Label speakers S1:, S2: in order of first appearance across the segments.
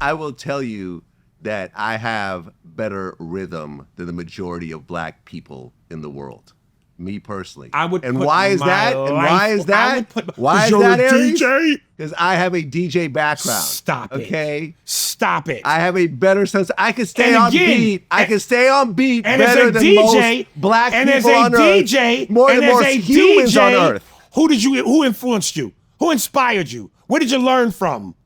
S1: I will tell you that I have better rhythm than the majority of black people in the world. Me personally. Why is that? Why is that, Aries? Because I have a DJ background.
S2: Stop it.
S1: Okay?
S2: Stop it.
S1: I have a better sense. I can stay on beat. I can stay on beat better than most black people on Earth. More than most humans on Earth.
S2: Who influenced you? Who inspired you? Where did you learn from?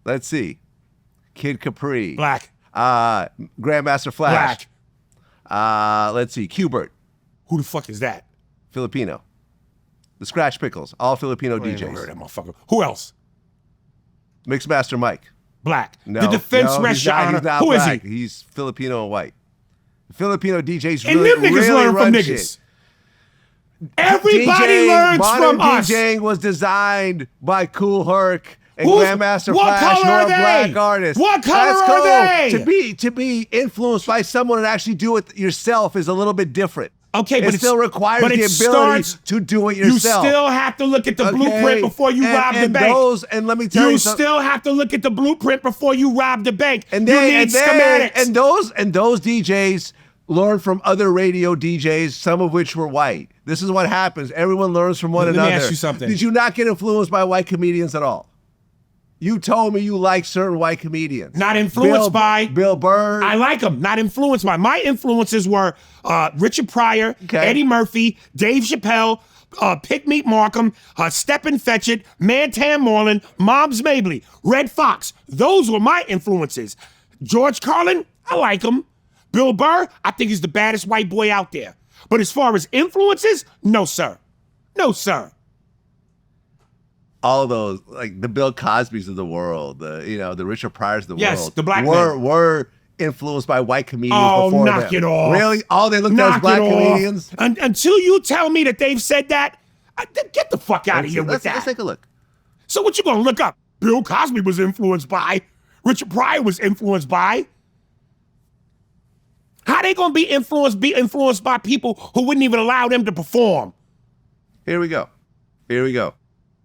S1: Let's see. Kid Capri.
S2: Black.
S1: Grandmaster Flash.
S2: Black.
S1: Let's see. Qbert.
S2: Who the fuck is that?
S1: Filipino. The Scratch Pickles. All Filipino DJs.
S2: Never heard that motherfucker. Who else?
S1: Mixmaster Mike.
S2: Black.
S1: No,
S2: the defense restaurant. Who is he?
S1: He's Filipino and white. The Filipino DJs
S2: and
S1: really,
S2: them niggas learn from niggas.
S1: Shit.
S2: Everybody learns from us.
S1: DJing was designed by Kool Herc and Grandmaster Flash, who are black artists.
S2: What color are they?
S1: To be influenced by someone and actually do it yourself is a little bit different.
S2: Okay, but
S1: it still requires the ability to do it yourself.
S2: You still have to look at the blueprint before you rob the bank.
S1: And let me tell you,
S2: you still have to look at the blueprint before you rob the bank.
S1: And
S2: you need schematics.
S1: And those DJs learned from other radio DJs, some of which were white. This is what happens. Everyone learns from one another.
S2: Let me ask you something.
S1: Did you not get influenced by white comedians at all? You told me you like certain white comedians.
S2: Not influenced by
S1: Bill Burr.
S2: I like them. Not influenced by. My influences were Richard Pryor, Eddie Murphy, Dave Chappelle, Pick Meet Markham, Stepin Fetchit, Mantan Moreland, Mobs Mabley, Red Fox. Those were my influences. George Carlin, I like him. Bill Burr, I think he's the baddest white boy out there. But as far as influences, no, sir. No, sir.
S1: All of those, like the Bill Cosbys of the world, the Richard Pryors of the world.
S2: Yes, the black
S1: were influenced by white comedians before them.
S2: Knock it off.
S1: Really? All they looked at was black comedians?
S2: Until you tell me that they've said that, get the fuck out of here with that.
S1: Let's take a look.
S2: So what you gonna look up? Bill Cosby was influenced by, Richard Pryor was influenced by. How they gonna be influenced by people who wouldn't even allow them to perform?
S1: Here we go.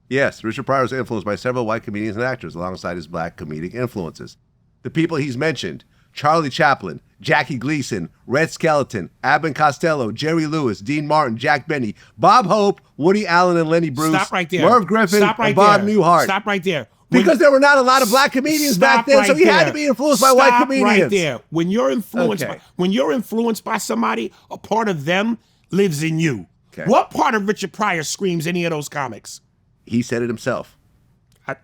S1: Yes, Richard Pryor was influenced by several white comedians and actors alongside his black comedic influences. The people he's mentioned: Charlie Chaplin, Jackie Gleason, Red Skelton, Abbott Costello, Jerry Lewis, Dean Martin, Jack Benny, Bob Hope, Woody Allen and Lenny Bruce,
S2: Stop right there.
S1: Merv Griffin, and Bob Newhart.
S2: Stop right there.
S1: Because there were not a lot of black comedians back then, so he had to be influenced by white comedians.
S2: Right there. When you're influenced by somebody, a part of them lives in you. Okay. What part of Richard Pryor screams any of those comics?
S1: He said it himself.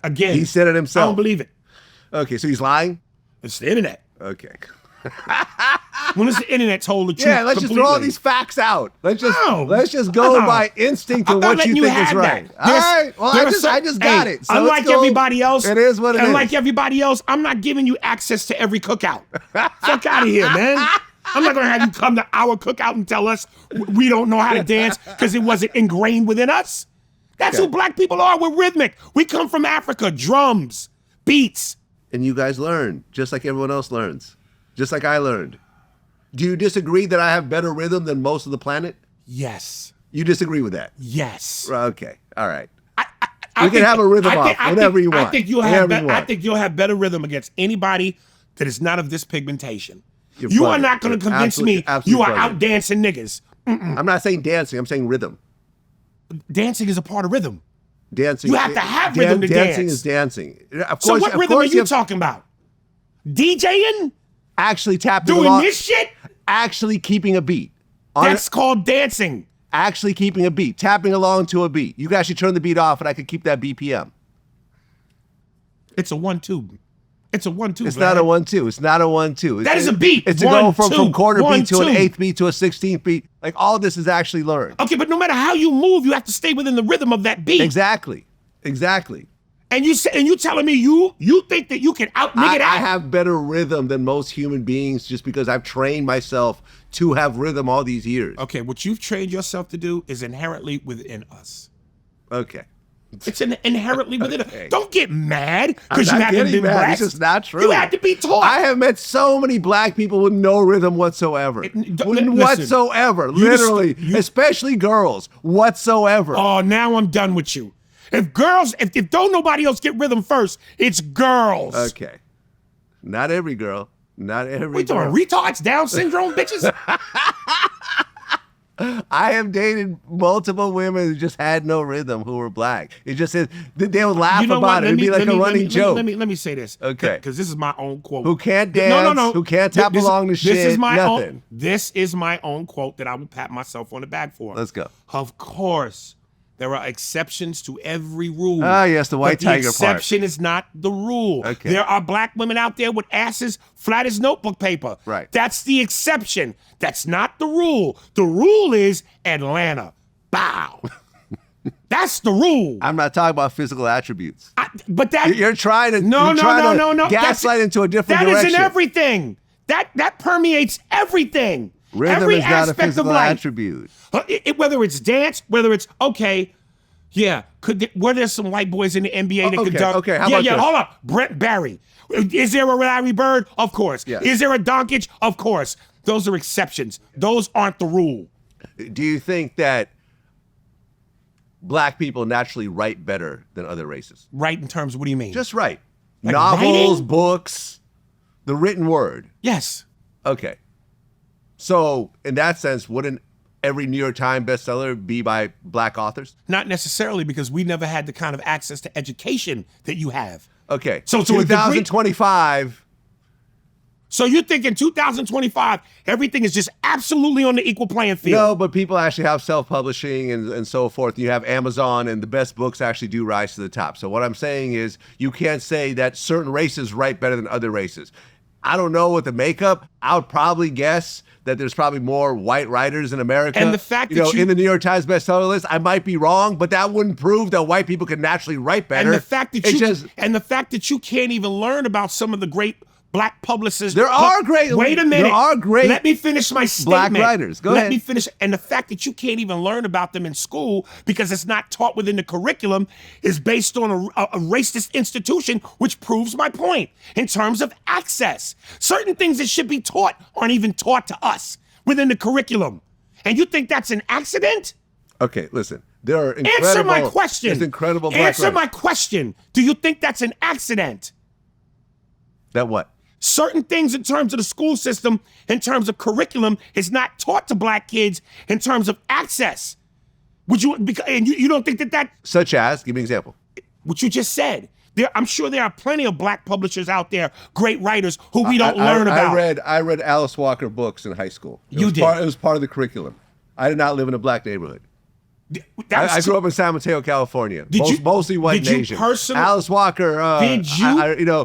S2: Again,
S1: he said it himself.
S2: I don't believe it.
S1: Okay, so he's lying?
S2: It's the internet.
S1: Okay.
S2: When it's the internet told the truth.
S1: Yeah, let's just throw all these facts out. Let's just go by instinct and what you think is right. All right. Well, I just got it. So
S2: unlike everybody else,
S1: it is what it is.
S2: Unlike everybody else, I'm not giving you access to every cookout. Fuck out of here, man. I'm not gonna have you come to our cookout and tell us we don't know how to dance because it wasn't ingrained within us. That's who black people are. We're rhythmic. We come from Africa. Drums, beats.
S1: And you guys learn, just like everyone else learns. Just like I learned. Do you disagree that I have better rhythm than most of the planet?
S2: Yes.
S1: You disagree with that?
S2: Yes.
S1: Okay. All right. You can have a rhythm off whenever you want.
S2: I think you'll have better rhythm against anybody that is not of this pigmentation. You are not going to convince me you are out dancing niggas.
S1: I'm not saying dancing. I'm saying rhythm.
S2: Dancing is a part of rhythm.
S1: Dancing.
S2: You have to have rhythm to dance.
S1: Dancing is dancing. Of course,
S2: so what rhythm are you talking about? DJing?
S1: Actually tapping
S2: along.
S1: Doing
S2: this shit?
S1: Actually keeping a beat.
S2: That's called dancing.
S1: Actually keeping a beat. Tapping along to a beat. You guys should turn the beat off and I could keep that BPM.
S2: It's a 1-2. It's a 1-2.
S1: It's not a 1-2. It's not a 1-2.
S2: That is a beat.
S1: It's to go from quarter beat to an eighth beat to a 16th beat. Like all this is actually learned.
S2: Okay, but no matter how you move, you have to stay within the rhythm of that beat.
S1: Exactly. And
S2: you telling me you think that you can out nigga that?
S1: I have better rhythm than most human beings just because I've trained myself to have rhythm all these years.
S2: Okay, what you've trained yourself to do is inherently within us.
S1: Okay.
S2: It's inherently within us. Don't get mad because you haven't been blessed.
S1: This is not true.
S2: You had to be taught.
S1: I have met so many black people with no rhythm whatsoever. Whatsoever. Literally. Especially girls. Whatsoever.
S2: Oh, now I'm done with you. If don't nobody else get rhythm first, it's girls.
S1: Okay. Not every girl. Not every
S2: We
S1: girl.
S2: doing retards, Down syndrome bitches?
S1: I have dated multiple women who just had no rhythm who were black. It just said they would laugh about it. It'd be like a running joke.
S2: Let me say this.
S1: Okay.
S2: Because this is my own quote.
S1: Who can't dance,
S2: No.
S1: who can't tap along the shit, nothing.
S2: This is my own quote that I will pat myself on the back for.
S1: Let's go.
S2: Of course, there are exceptions to every rule.
S1: Ah, yes, the white tiger part.
S2: The exception is not the rule.
S1: Okay.
S2: There are black women out there with asses flat as notebook paper.
S1: Right.
S2: That's the exception. That's not the rule. The rule is Atlanta. Bow. That's the rule.
S1: I'm not talking about physical attributes.
S2: But that
S1: You're trying to
S2: no.
S1: gaslight into a different direction.
S2: That isn't everything. That permeates everything.
S1: Rhythm
S2: Every
S1: is not a
S2: aspect
S1: physical
S2: of life.
S1: attribute.
S2: Whether it's dance, whether it's okay, yeah. Were there some white boys in the NBA that could dunk?
S1: Okay, how about this?
S2: Hold up. Brent Barry. Is there a Larry Bird? Of course.
S1: Yes.
S2: Is there a Doncic? Of course. Those are exceptions. Those aren't the rule.
S1: Do you think that black people naturally write better than other races?
S2: Right in terms of what do you mean?
S1: Just write.
S2: Like
S1: Novels,
S2: writing?
S1: books, the written word.
S2: Yes.
S1: Okay. So, in that sense, wouldn't every New York Times bestseller be by black authors?
S2: Not necessarily, because we never had the kind of access to education that you have.
S1: Okay.
S2: So to a degree-
S1: 2025.
S2: So you think in 2025, everything is just absolutely on the equal playing field?
S1: No, but people actually have self-publishing and so forth. You have Amazon, and the best books actually do rise to the top. So what I'm saying is you can't say that certain races write better than other races. I don't know what the makeup. I would probably guess that there's probably more white writers in America.
S2: And the fact that
S1: in the New York Times bestseller list, I might be wrong, but that wouldn't prove that white people can naturally write better.
S2: And the fact that you can't even learn about some of the great black publicists.
S1: There are great.
S2: Wait a minute.
S1: There are great.
S2: Let me finish my statement.
S1: Black writers. Go ahead.
S2: Let me finish. And the fact that you can't even learn about them in school because it's not taught within the curriculum is based on a racist institution, which proves my point in terms of access. Certain things that should be taught aren't even taught to us within the curriculum. And you think that's an accident?
S1: Okay, listen. There are incredible.
S2: Answer my question.
S1: There's incredible black
S2: Answer
S1: writers.
S2: my question. Do you think that's an accident?
S1: That what?
S2: Certain things in terms of the school system, in terms of curriculum, is not taught to black kids in terms of access. And you don't think that
S1: Such as, give me an example.
S2: what you just said? I'm sure there are plenty of black publishers out there, great writers who we don't learn about.
S1: I read Alice Walker books in high school. It was part of the curriculum. I did not live in a black neighborhood. I grew up in San Mateo, California. Mostly white and Asian. Alice Walker.
S2: Did you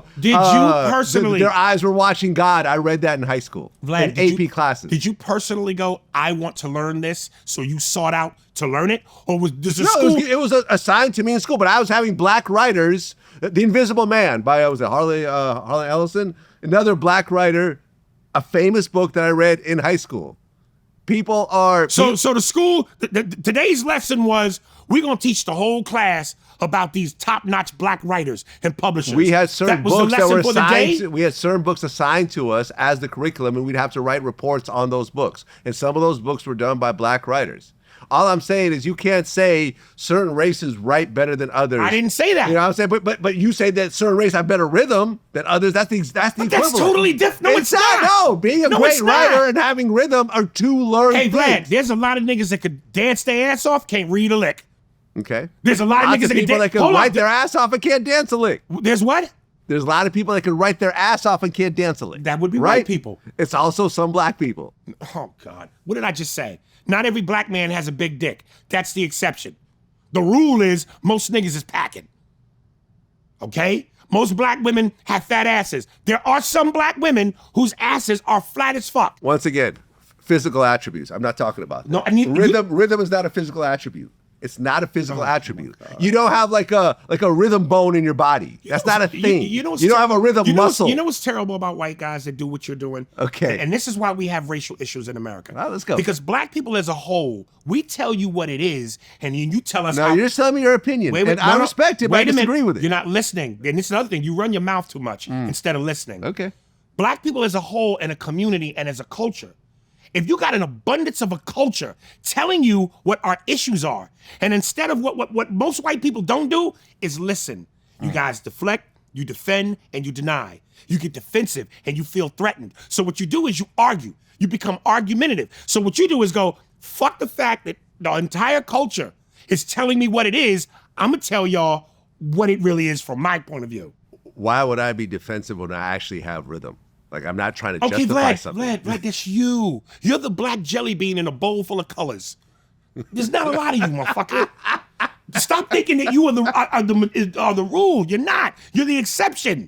S2: personally?
S1: Their eyes were watching God. I read that in high school.
S2: Vlad,
S1: in AP classes.
S2: Did you personally go, I want to learn this, so you sought out to learn it? Or was this a school?
S1: It was assigned to me in school, but I was having black writers. The Invisible Man by, Harley Ellison? Another black writer, a famous book that I read in high school. People are...
S2: So the school, today's lesson was, we're going to teach the whole class about these top-notch black writers and publishers.
S1: We had certain books that were assigned. We had certain books assigned to us as the curriculum, and we'd have to write reports on those books. And some of those books were done by black writers. All I'm saying is you can't say certain races write better than others.
S2: I didn't say that.
S1: You know what I'm saying? But you say that certain races have better rhythm than others. That's the equivalent.
S2: That's totally different. No, it's not.
S1: No, being a great writer and having rhythm are two learned things.
S2: Hey, Vlad, there's a lot of niggas that could dance their ass off, can't read a lick.
S1: Okay.
S2: There's a lot of niggas
S1: that can write their ass off and can't dance a lick.
S2: There's what?
S1: There's a lot of people that can write their ass off and can't dance a lick.
S2: That would be white people.
S1: It's also some black people.
S2: Oh, God. What did I just say? Not every black man has a big dick. That's the exception. The rule is most niggas is packing. Okay? Most black women have fat asses. There are some black women whose asses are flat as fuck.
S1: Once again, physical attributes. I'm not talking about that.
S2: No,
S1: rhythm is not a physical attribute. It's not a physical attribute. You don't have like a rhythm bone in your body. That's not a thing. You don't have a rhythm muscle.
S2: You know what's terrible about white guys that do what you're doing?
S1: Okay.
S2: And this is why we have racial issues in America.
S1: All right, let's go.
S2: Because black people as a whole, we tell you what it is, and you tell us.
S1: No, you're just telling me your opinion. I respect it, but I disagree with it.
S2: You're not listening. And it's another thing. You run your mouth too much instead of listening.
S1: Okay.
S2: Black people as a whole, and a community, and as a culture, if you got an abundance of a culture telling you what our issues are, and instead of what most white people don't do is listen. You guys deflect, you defend, and you deny. You get defensive and you feel threatened. So what you do is you argue. You become argumentative. So what you do is go, fuck the fact that the entire culture is telling me what it is. I'm gonna tell y'all what it really is from my point of view.
S1: Why would I be defensive when I actually have rhythm? Like, I'm not trying to justify something.
S2: Vlad, that's you. You're the black jelly bean in a bowl full of colors. There's not a lot of you, motherfucker. Stop thinking that you are the rule. You're not. You're the exception.